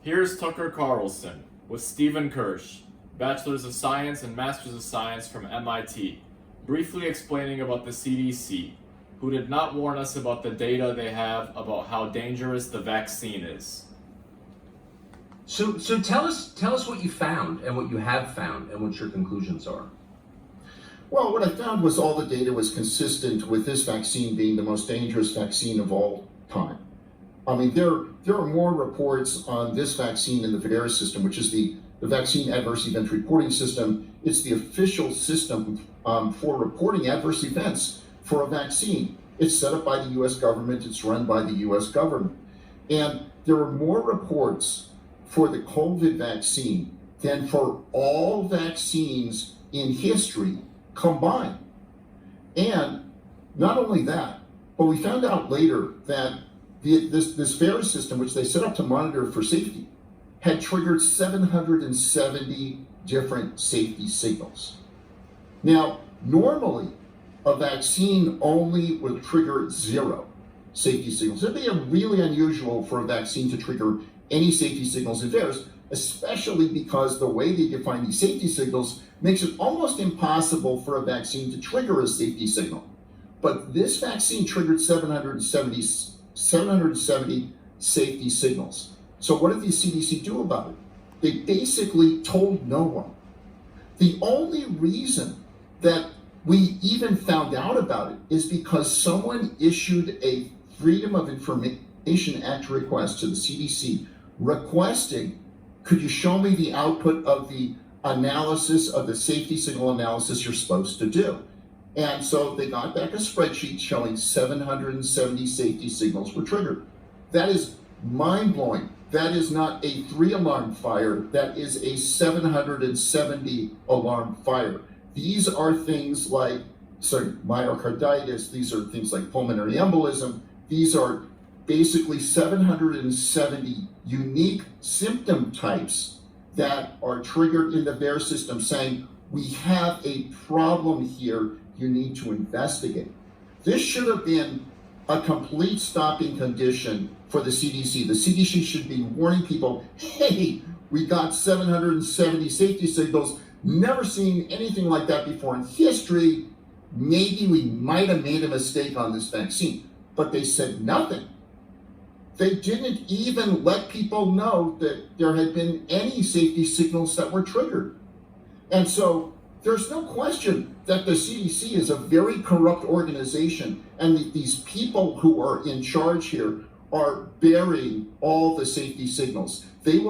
Here's Tucker Carlson with Stephen Kirsch, Bachelor's of Science and Master's of Science from MIT, briefly explaining about the CDC, who did not warn us about the data they have about how dangerous the vaccine is. So tell us what you found and what you have found and what your conclusions are. Well, what I found was all the data was consistent with this vaccine being the most dangerous vaccine of all time. I mean, there are more reports on this vaccine in the VAERS system, which is the Vaccine Adverse Event Reporting System. It's the official system for reporting adverse events for a vaccine. It's set up by the US government, it's run by the US government. And there were more reports for the COVID vaccine than for all vaccines in history combined. And not only that, but we found out later that this VAERS system, which they set up to monitor for safety, had triggered 770 different safety signals. Now, normally, a vaccine only would trigger 0 safety signals. It'd be really unusual for a vaccine to trigger any safety signals in VAERS, especially because the way they define these safety signals makes it almost impossible for a vaccine to trigger a safety signal. But this vaccine triggered 770 safety signals. So what did the CDC do about it? They basically told no one. The only reason that we even found out about it is because someone issued a Freedom of Information Act request to the CDC requesting, could you show me the output of the analysis of the safety signal analysis you're supposed to do? And so they got back a spreadsheet showing 770 safety signals were triggered. That is mind-blowing. That is not a 3-alarm fire, that is a 770 alarm fire. These are things like myocarditis, these are things like pulmonary embolism, these are basically 770 unique symptom types that are triggered in the VAERS system saying, we have a problem here, you need to investigate. This should have been a complete stopping condition for the CDC. The CDC should be warning people, hey, we got 770 safety signals, never seen anything like that before in history. Maybe we might have made a mistake on this vaccine, but they said nothing. They didn't even let people know that there had been any safety signals that were triggered. And so there's no question that the CDC is a very corrupt organization, and these people who are in charge here are burying all the safety signals. They will